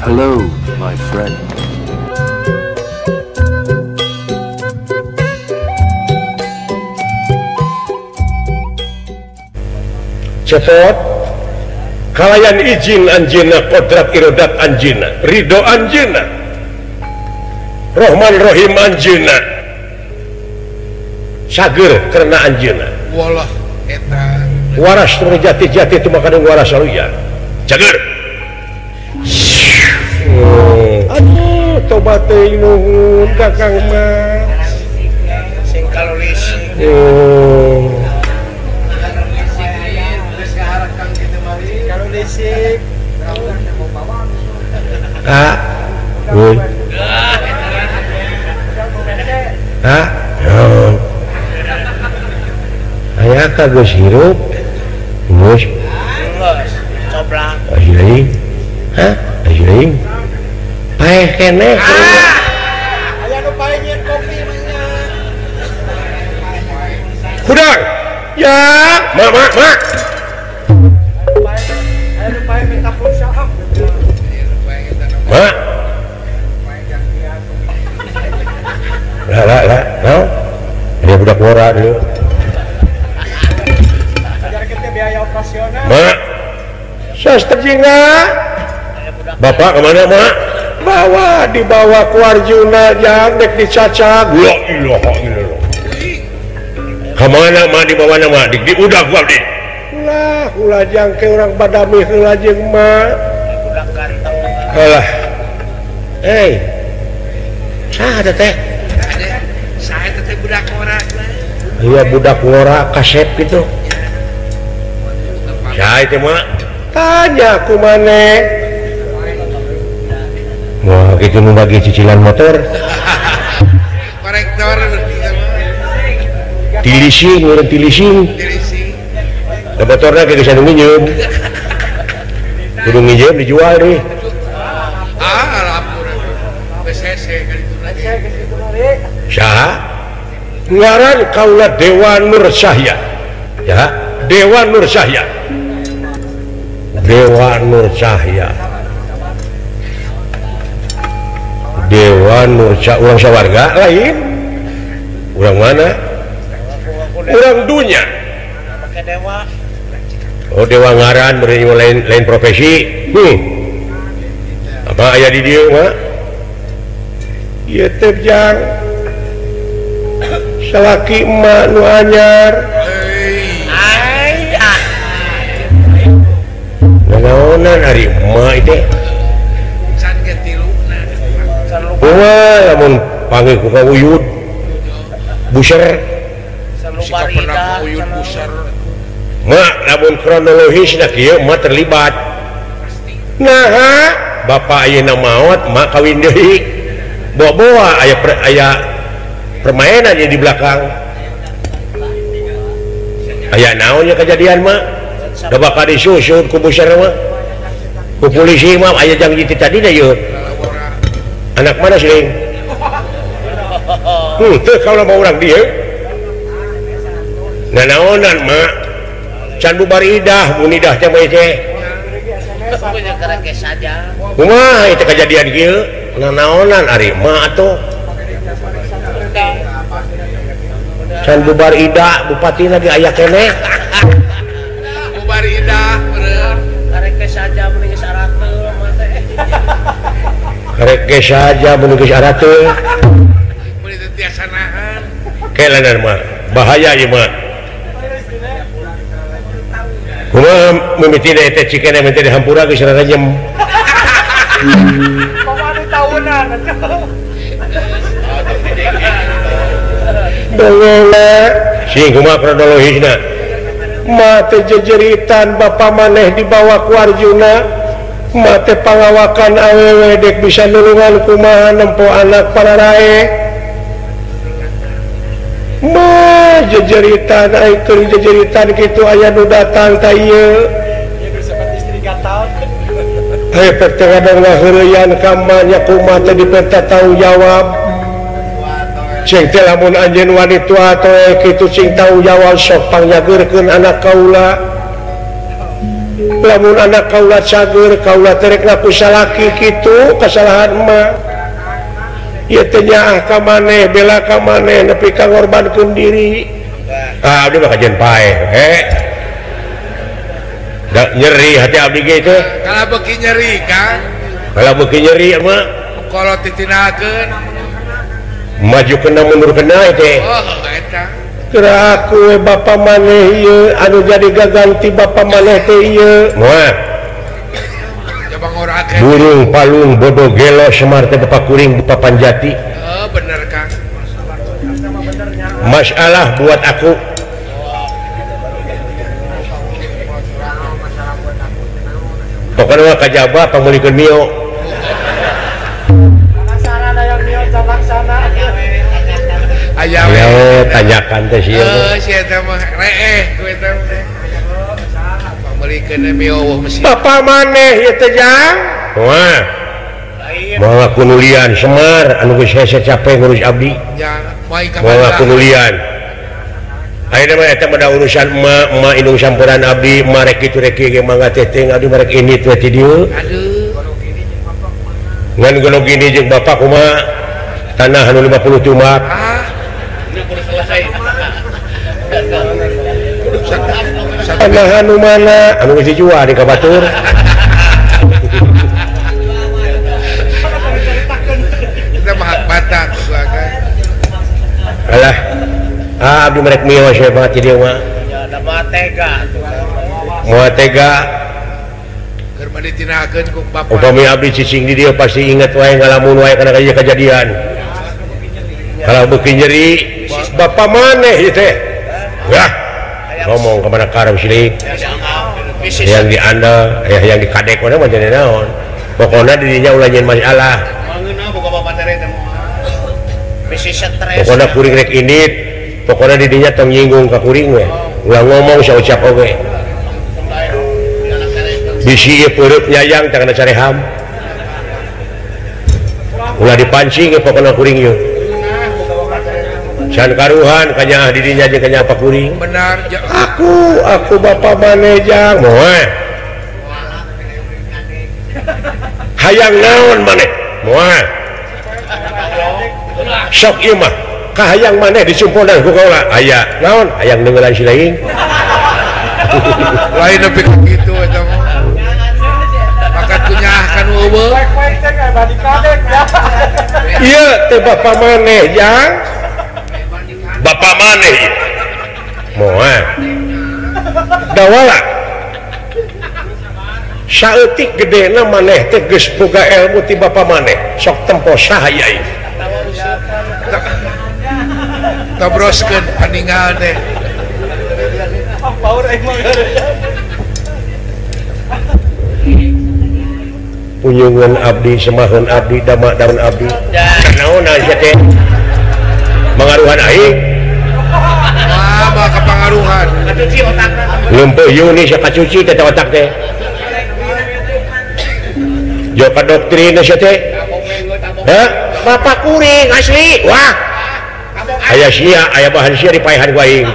Hello, my friend. Cepot kalayan izin anjina kodrat irodat anjina ridho anjina Rahman Rahim anjina sager karena anjina walah eta waras nu jati-jati itu makanan waras saluya cager aduh tobat teuing nuhun kakang mah sing kalorisik aya kagos hirup geus coblak ajuling ajuling paeh keneh aya nu paeh nyeun kopi mah kudang ya mak aya nu paeh minta pulsa mak lah naon dia budak wara dulu ajar kita biaya operasional mak sastra jingga bapak kemana mak dibawa ku Arjuna jang dek dicacak la ilaha illallah kemana mak dibawa nama dik diudah ku abdi ulah jang ke orang badami heula jeung mak budak ganteng alah saha teh saya teh budak orang iya budak ngora kasep gitu saha itu mak tanya ku maneh wah gitu nu bagi cicilan motor korektor tilising urang tilising da motorna ge geus anu nginjeum kudu nginjeum dijual deh lapor BCC kali itu saha ngaran kaula Dewa Nur Cahya ya Dewa Nur Cahya Dewa Nur Cahya Dewa Nur Cahya urang sawarga lain urang mana urang dunya pakai dewa oh dewa ngaran beri lain profesi apa aya di dieu mah ieu teh jang salaki emak nu anyar naonan ari emak teh can ge tiluna wah lamun panggil ku kawuyud buser sikap pernah uyun busar mak lamun kronologis na kieu emak terlibat nah bapak ayeuna maot mak kawin deui bawa aya permainan di belakang aya naonnya kejadian mah da bakal disusut ku buser mah ku polisi mah aya janji ti tadi na yeuh anak mana sih teu kalau mau urang dieu naonan mak can bubar idah mun idah teh mah teh punya kereke saja kumaha itu kejadian kieu naonan ari mak atuh can bubar idah bupati lagi aya keneh bubar idah bener kereke saja mending sarateul mah teh karek saja menunggu syarateul mun teu tiasa nahan kelanan mah bahaya ieu mah kumaha mimiti teh teh cikena minta dihampura geus rarajem pamane tahunan dongena sing kumaha kronologisna mate jejeritan bapa maneh dibawa ku Arjuna mate pangawakan awewe dek bisa nulungan kumaha nempo anak pararae mah jejeritan ai keur jejeritan kitu aya nu datang ta ieu istri gatal pertengahan ngaheureuyan ka nya kumaha teh diperintah tanggung jawab cing teh lamun anjeun wanita atuh kitu cing tanggung jawab sok pangjageurkeun anak kaula lamun anak kaula cager kaula terek ngaku salaki kitu kesalahan mah ieu teh nyaah ka maneh bela ka maneh nepi ka ngorbankeun diri abdi mah kajian pae da nyeri hati abdi ge teh kalau beki nyeri kan kalau beki nyeri mah kalau titinakeun maju kena mundur kena teh eta kira aku bapak maneh ieu anu jadi gaganti bapak maneh teh ieu moal coba ngorakeun burung palung bodoh gelo semar teh bapak kuring bapak panjati bener Kang masalah buat aku pokoknya kajaba pamulikeun mio aya tanyakan teh sieun si eta mah reeh ku eta pamulikeun mio mesin bapak maneh ieu teh jang moal moal kunulian semar anu geus hese capek ngurus abdi yang moal ka moal kunulian ayeuna mah eta mah urusan emak indung sampuran abdi marek kitu rek ge mangga teteng abdi marek ini teh ti dieu aduh ngan gono gini jeung bapak kumaha tanah anu 50 tumak tanah anu mana anu geus dijual di kabatur kita mah batak kan alah abdi merek mio saya banget dia mah ada tega moal tega keur ditinakeun ku bapak upami abdi cicing di dia pasti inget wae ngalamun wae kana kejadian kalau beuki nyeri bapak maneh ieu teh yah ngomong ke mana karem silik yang di anda yang di kadek mana macam naon pokoknya dirinya ulah nyeun masalah pokoknya kuring rek indit pokoknya dirinya tong nyinggung ka kuring we ulah ngomong saucap oge bisi ieu peureut nyayang teu kana careham ulah dipancing pokoknya kuring ieu can karuhan kanya dirinya jeung kanya apa kuring benar aku bapak manejang moal hayang naon maneh moal sok ieu mah kahayang maneh disumponan ku kaula aya naon hayang neungelan si lain lain nepi ka kitu eta mah makat kunyaahkan eueuh ieu teh bapak maneh jang bapak maneh moal dawala saeutik gedena maneh teh geus boga ilmu ti bapak maneh sok tempo sahaya ieu tabroskeun paningal teh punyungan abdi semaheun abdi dama daun abdi naon aya teh mangaruhan aing mah kapangaruhan leumpeuh Yuni sia kacuci teh otak teh jo ka doktrin sia teh bapak kuring asli wah aya sia aya bahan sia dipaehan ku aing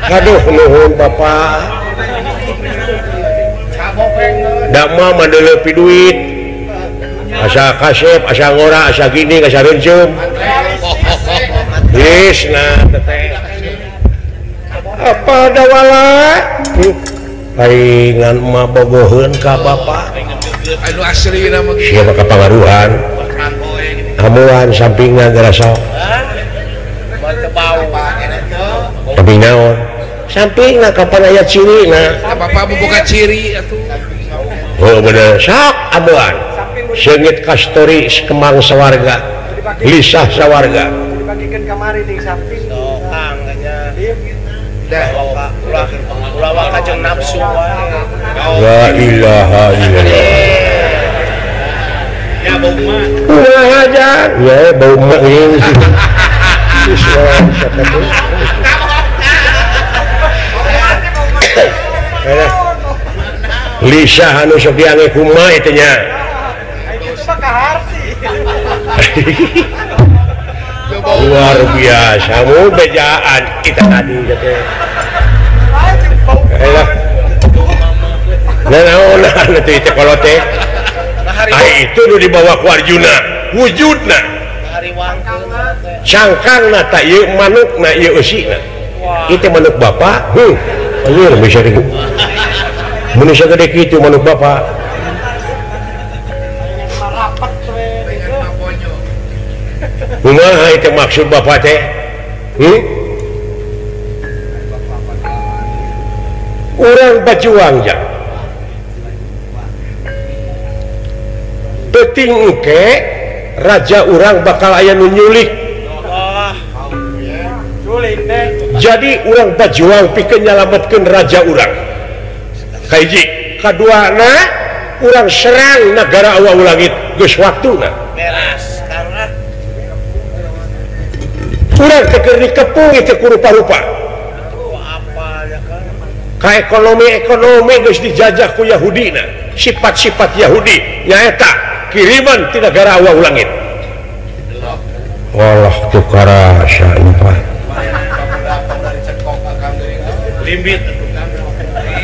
aduh nuhun bapak da mah mandeulepi duit asa kasep asa ngora asa gini asa reunceum geus nah teteh apa dawala palingan mah bogoheun ka bapak anu asli na mah siapa kapangaruhan amuan sampingna gara sok samping naon sampingna kapan aya cirina bapak boga ciri atuh oh bener sok amuan seungit ka story kemang sawarga lisah sawarga dibagikan kamari di samping kang nya dah ulah kajeng nafsu wae la ilaha illallah ya bau mah ulah aja ya bau mah ini lisah anu sok diange kumaha itu nya itu mah kaharti luar biasa mu bejaan kita tadi gitu naonan itu kalau teh itu udah dibawa ku Arjuna wujudna cangkangna tak ieu manukna ieu eusina itu manuk bapak anjir bisa di manusia gede kitu manuk bapak kumaha itu maksud bapak teh urang bajuang jang penting engke raja urang bakal aya nu nyulik jadi urang bajuang pikeun nyalametkeun raja urang kahiji kaduana urang serang negara awa langit geus waktuna beres karena urang teh keur dikepung itu ku rupa-rupa ka ekonomi geus dijajah ku Yahudina sifat-sifat Yahudi nyaeta kiriman ti negara awa langit walah tu karasa impah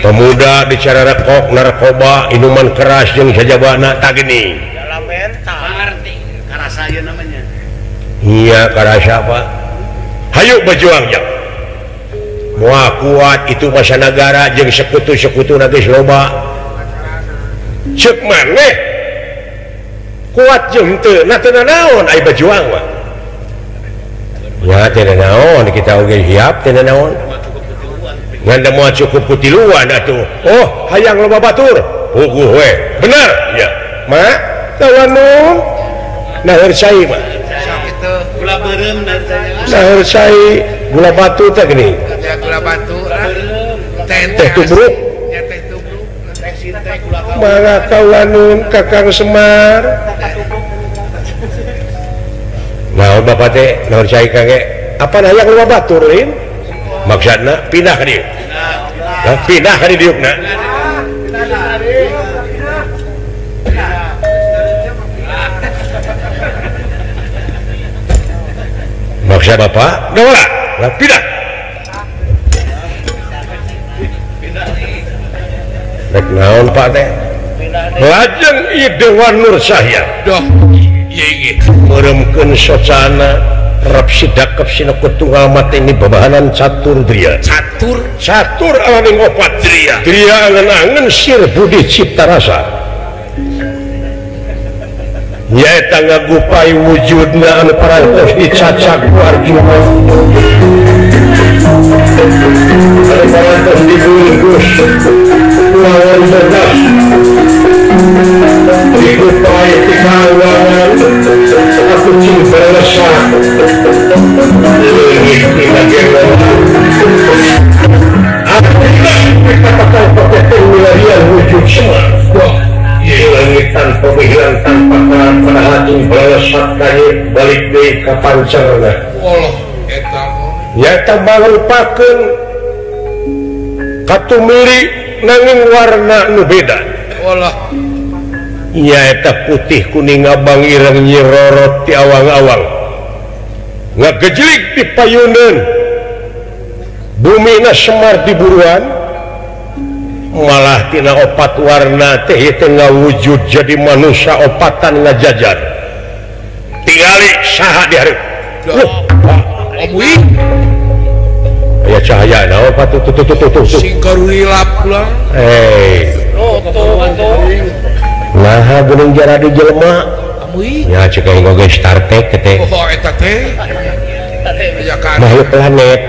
pemuda bicara rekok narkoba minuman keras yang sajabana tak gini dalam mental ngerti karasa ya namanya iya karasa apa hayu berjuang jang moal kuat itu masa negara jeung sekutu-sekutu geus loba ceuk maneh kuat jeung teu na teu naon aya berjuang mah nya teu naon kita oge siap teu naon nganda mau cukup kutiluan atuh oh hayang loba batur puguh we bener ya mah tawanu naheur cai mah kitu gula beureum naheur cai gula batu teh geuning ya gula batu teh tubruk ya teh tubruk teh sinte gula batu mangga kawanun Kakang Semar nah bapak teh naheur cai kage apa hayang loba batur lain maksudna pindah ke dia pindah ke diukna maksud bapak nolak pindah rek naon pak teh lajeng ide Nur Sahya doh ieu ge meuremkeun socana rap sidakep sina tunggal mate ini babahanan catur dria catur alaning opat dria angen-angen sir budi cipta rasa nyaeta ngagupai wujudna anu parantos dicacak ku Arjuna anu parantos dibungkus lawan bedas digupai tikawangan aku cinta resah leungit tina gengolan aku dikatakan pakai penilaian wujud semua di langit tanpa pikiran tanpa keran pada hati beresat kaya balik deh ke pancerna nyata mangrupakeun katumiri nanging warna nu beda nyaeta putih kuning abang ireng nyirorot ti awang-awang ngagejlik di payuneun bumina Semar di buruan malah tina opat warna teh teu ngawujud jadi manusia opatan ngajajar tingali saha di hareup omui aya cahaya naon opat tuh sing karurilap ulang nah gunung jara di jelema ya cek aing oge Star Trek teh oh eta teh makhluk planet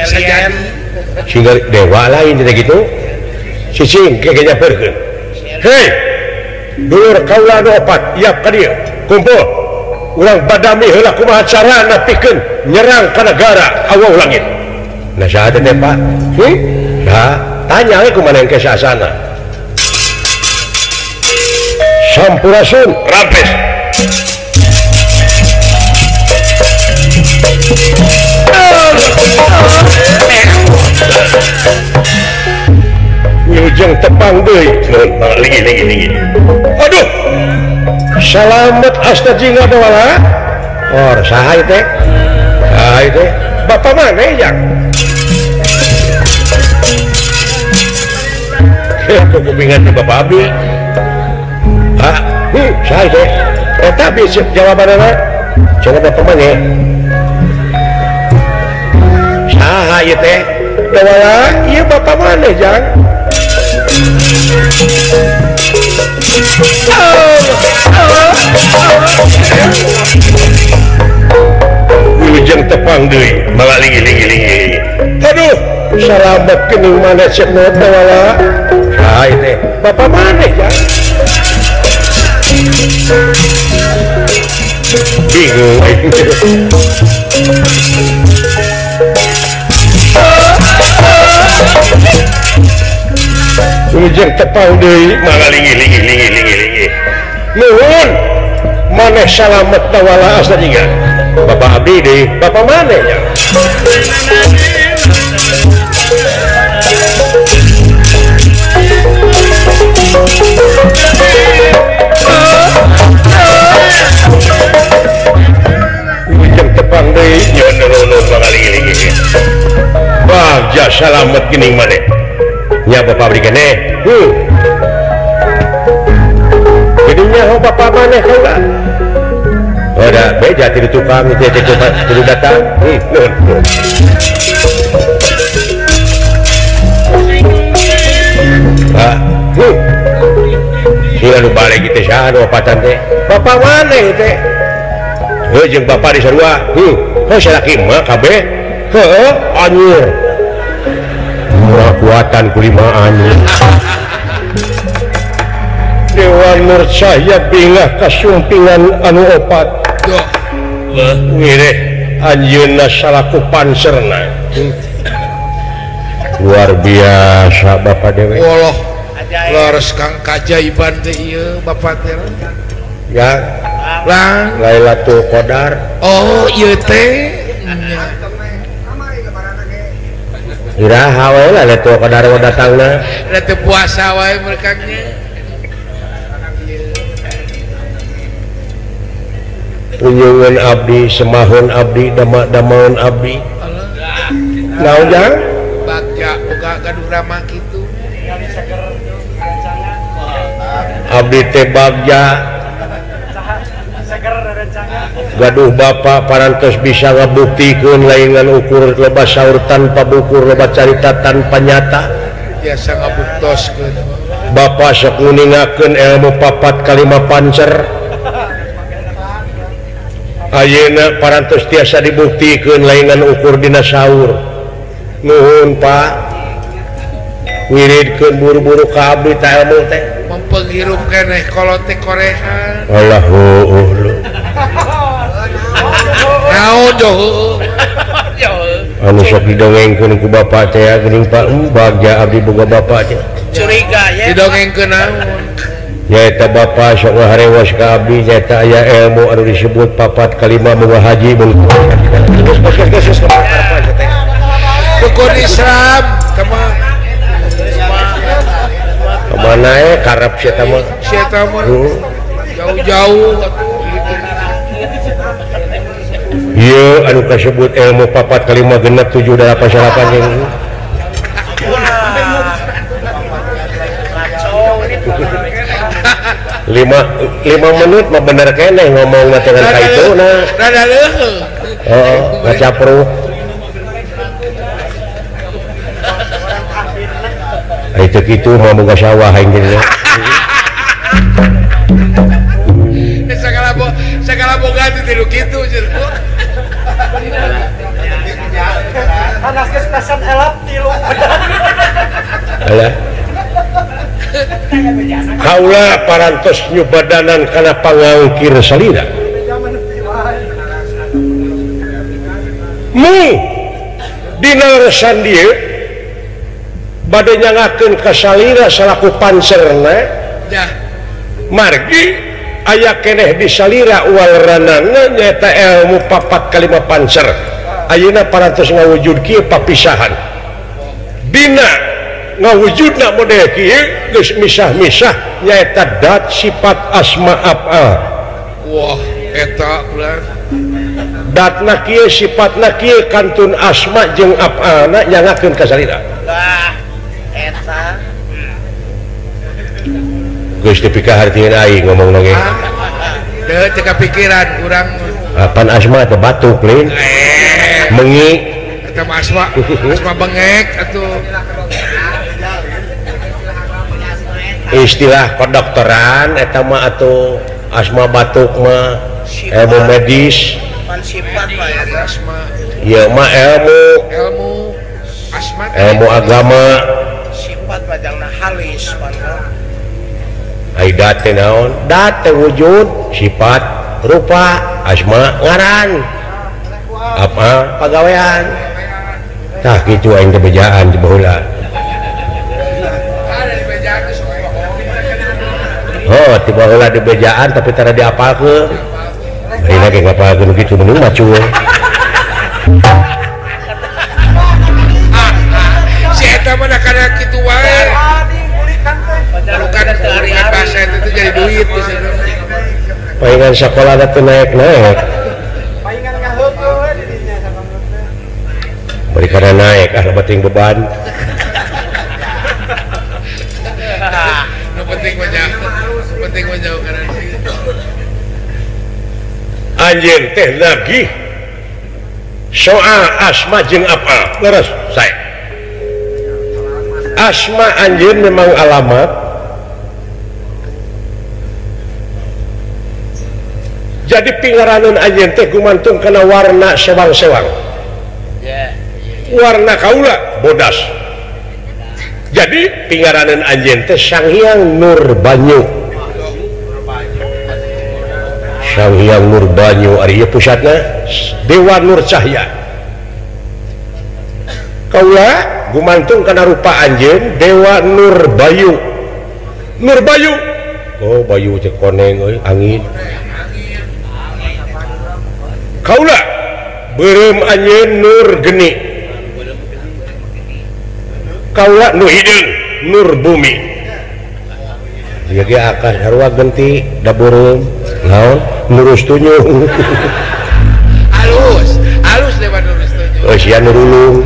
sajadi sehingga dewa lain teh gitu cicing kayaknya perkeun hei dulur kaula anu opat iap ka dieu kumpul urang badami heula kumaha carana pikeun nyerang ka negara awau langit nah saha teh Pak tanya we kumaha engke saasana Sampurasun rampes wilujeng tepang deui lagi aduh salamet astajinga bawala or saha teh bapak mana yang kupingan ke Bapak Abdi. Saya teh. Tapi jawabannya coba Bapak mana? Saha ieu teh? Dawala, ieu Bapak mana, Jang? Wilujeng tepang deui, malingi-lingi. Aduh, salamet kening mana cek not Dawala? Saha ieu teh? Bapak mana, Jang? Bingung. Ujung tepang deui malingi-lingi. Nuhun. Maneh salamet Dawala asa jiga. Bapak Abdi deui, Bapak maneh nya? Ujung tepang deui nyeun nuhun malingi-lingi. Bagja salamet geuning maneh. Ya Bapak Abdi keneh. Jadinya Bapak maneh kaula. Ada beja ti tukang itu cek kudu datang. Sila nu balik kitu saha nu opatan teh. Bapak maneh teh. Jeung Bapak di sarua. Salaki mah kabeh. Heueuh, anyur. Kuatan kulimaan Dewa Nur Cahya bingah kasumpingan anu opat wireh anjeunna salaku panserna luar biasa Bapak Dewe. Allah leres kang kajaiban teh ieu Bapak teh ya lang Lailatul Qadar. Oh ieu teh iraha wae Lailatul Qadar datangna da teu puasa wae mereka nya kunjungan abdi semahun abdi damaun abdi naon jang bagja boga gaduh ramah kitu abdi teh bagja gaduh Bapak parantos bisa ngabuktikeun laingan ukur loba saur tanpa bukur loba carita tanpa nyata biasa ngabuktoskeun Bapak sok nguningakeun ilmu papat kalima pancer ayeuna parantos tiasa dibuktikeun laingan ukur dina saur. Nuhun Pak wiridkeun buru-buru ka abdi ta ilmu teh mempenghirup keneh kolot teh korehan Allahu naon anu sok didongengkeun ku Bapak teh geuning Pak bagja abdi boga Bapak teh curiga ya didongengkeun naon nyaeta Bapak sok ngaharewas ka abdi nyaeta aya ilmu anu disebut papat kalima muga haji mun rukun Islam teman kemana karep sia mah jauh-jauh ieu anu kasebut ilmu papat kalima genep 7 8 yang lima menit mah bener keneh ngomong dengan ka itu nah rada leuh ngacapruk itu kitu mah boga sawah aing teh segala boga teh tilu kitu cenah Panas geus pesan elap tilu. alah kaula parantos nyubadanan kana pangangkir salira mu dina resan dieu bade nyangakeun ka salira salaku pancerna dah margi aya keneh di salira walranana nyaeta ilmu papat kalima pancer ayeuna parantos ngawujud kieu papisahan dina ngawujudna model kieu geus misah-misah nyaeta dat sifat asma af'al wah eta ulah datna kieu sifatna kieu kantun asma jeung af'alna nyangakeun ka salira lah eta geus dipikahartieun aing ngomong lagi Deh, teka pikiran kurang apaan asma atau batuk lin mengi kata asma bengek atuh istilah kedokteran eta mah atuh asma batuk mah ilmu medis sifat Pak ya asma ieu mah ilmu asma ilmu agama sifat pajangna halis Pak ai dat teh naon dat teh wujud sifat rupa asma ngaran apa pagawean tah kitu aing teh bejaan di baheula oh di baheula di bejaan tapi tara diapalkeun ayeuna ge ngapalkeun kitu mending mah cuy si eta mah kana kitu wae bukan bahasa itu jadi duit di situ palingan sekolah teh naik-naik palingan ngaheukeun we didinya sakamana bari kana naik bating beban nu penting mah jauh kana anjeun teh lagi soal asma jeung apa leres saya asma anjeun memang alamat jadi pingaranan anjeun teh gumantung kana warna sewang-sewang warna kaula bodas jadi pingaranan anjeun teh Sanghyang Nurbanyu Sanghyang Nurbanyu ari ieu pusatna Dewa Nur Cahya kaula gumantung kana rupa anjeun Dewa Nurbayu Nurbayu oh bayu teh koneng euy angin kaula beureum anjeun Nur Geni kaula nu hideung Nur Bumi ieu ge akan sarua genti da beureum naon nurus tunyung halus lewat nurus tunyung oh sia nurulung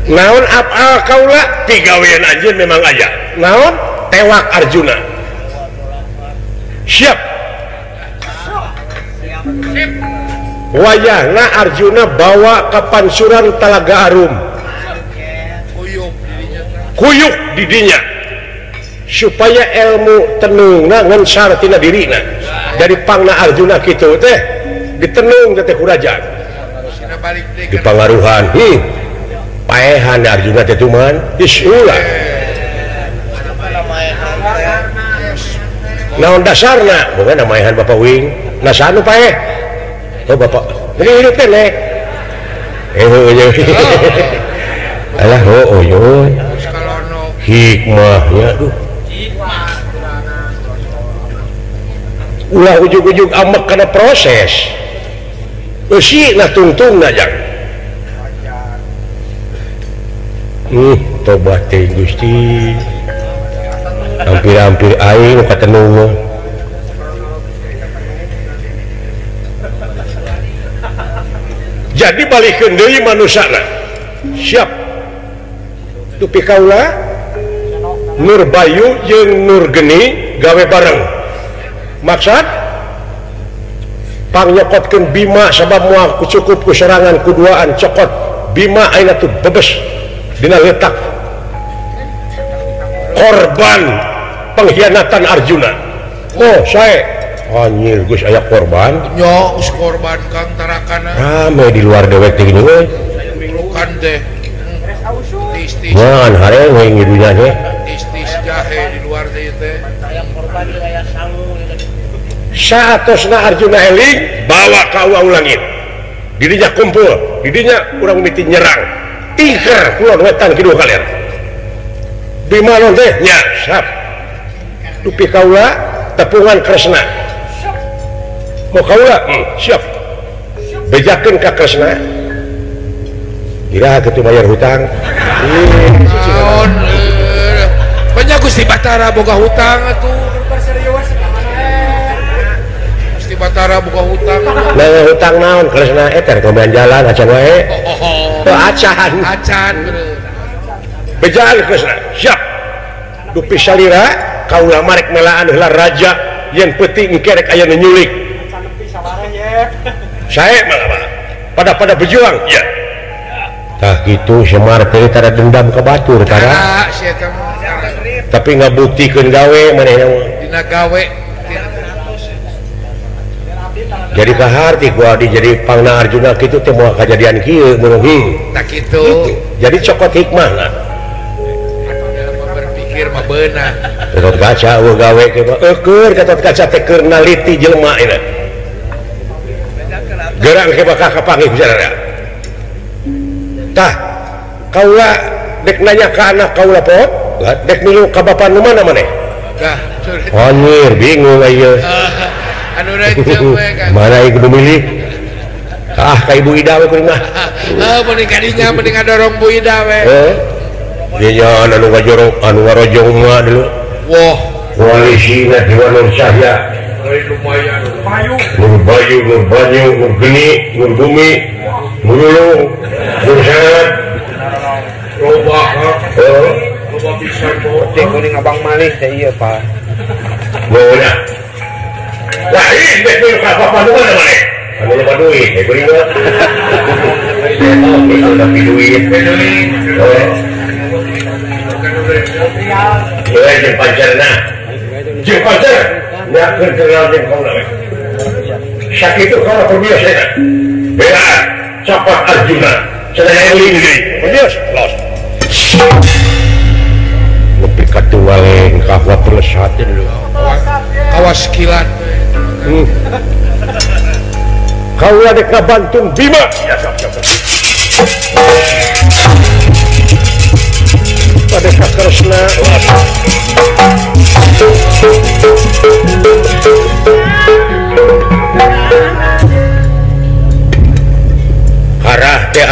naon apal kaula pigawean anjeun memang aya naon tewak Arjuna siap wayahna Arjuna bawa ke pansuran Talaga Arum kuyuk didinya supaya ilmu tenungna ngencar tina dirina dari pangna Arjuna kitu teh ditenung teh kurajaan dipangaruhan paehan Arjuna teh tuman disulah naon dasarna bukan namaehan Bapak Wing nasanu paeh oh Bapak ini hidup teh nek alah oh yo hikmahnya aduh ulah ujug-ujug amek kana proses eusi na tungtungna jang tobat teh Gusti hampir-hampir aing katenung jadi balikeun deui manusana siap tupi kaula Nurbayu jeung Nur Geni gawe bareng maksud pangyokotkeun Bima sabab moal cukup ku serangan kuduaan cokot Bima ayeuna tuh bebes dina letak korban pengkhianatan Arjuna oh saya anjir geus aya korban nya us korban Kang tarakana rame di luar dewek teh gini we bukan teh tis ngan hareng we ngidunya teh tis jahe di luar teh aya korban aya sangu saatosna Arjuna eling bawa ka uang langit didinya kumpul didinya urang miti nyerang tiger kulon wetan kidu kaler Bima non teh nya sap tupi kaula tepungan Kresna mau kaula siap bejakeun ka Kresna kira kitu bayar hutang naon banyak Gusti Batara boga hutang atuh Gusti Batara boga hutang nah hutang naon Kresna eta rek jalan acan wae acan acan bener bejaan geusna siap dupi salira kaula marek melaan heula raja yang penting kerek aya nu nyulik saya pada berjuang ya tah gitu Semar teh tara dendam ke batur tara tapi ngabuktikan gawe manehna dina gawe jadi kaharti gua jadi Pangna Arjuna kitu teh moal kajadian kieu meuneuh tak kitu jadi cokot hikmah lah berpikir mah beunah Gatot Kaca gawe ke keur Gatot Kaca teh keur naliti jelema ina gerang ke bakal kapanggih bicara tah kaula dek nanya ke anak kaula pot dek milu ka bapa nu mana maneh anjir bingung ayeuna anu rejeu we kan mana ieu kudu milih ka ibu Ida we kuring mah mending kadinya mending ngadorong Bu Ida we nya anu ngajorong anu ngarojong mah dulu wah koalisina Dewa Nur Cahya lumayan Nur Bayu Nur Banyu Nur Geni Nur Bumi Nur Lulung Nur Sangat loba loba bisa teh kuning abang malih teh ieu Pak Bona lain deh dulu ka apa nu mana maneh anu loba duit teh kuring mah tapi duit jeung pancerna jeung pancer nyakeun kenal jeung kaula we sakitu kaula perbiasa bela capat Arjuna cenah eling deui perbiasa los nepi ka tuwaleng kahwa pelesat dulu kawas kilat kaula dek ngabantun Bima ya sok pada Kresna harah teh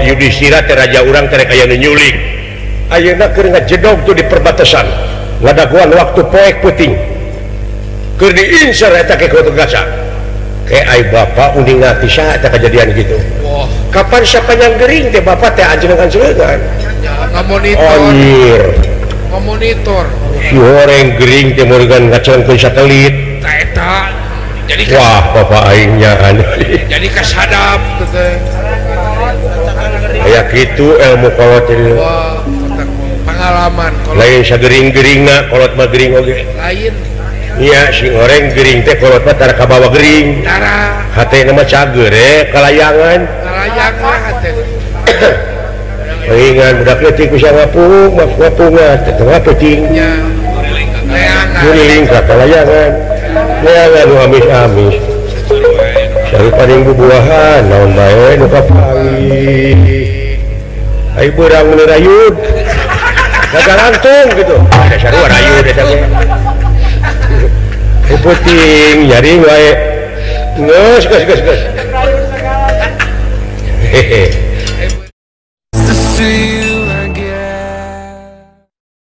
Yudhistira teh raja urang teh aya nu nyulik ayeuna keur ngajedog tuh di perbatasan ngadaguan waktu poek peuting keur diincer eta ke Gatot Kaca ke ai bapa uning ngati saha eta kejadian gitu kapan siapa yang gering teh bapak teh anjeungan-anjeungan ngamonitor si horeng gering teh morgan ngacelengkeun satelit eta jadi wah bapak aing nyaan jadi kasadap teh aya kitu ilmu kolot teh wah pengalaman lain sagering-geringna kolot mah gering oge lain iya si horeng gering teh kolot mah tara kabawa gering tara hatena mah cager kalayangan hate Ingan budak leutik bisa ngapung tengah petingnya guling ka kalayangan leangan nu amis-amis sari paling bubuahan naon bae nu kapanggih ai beurang nu rayud gagalantung gitu ada sarua rayud eta ge puting nyaring wae geus hehe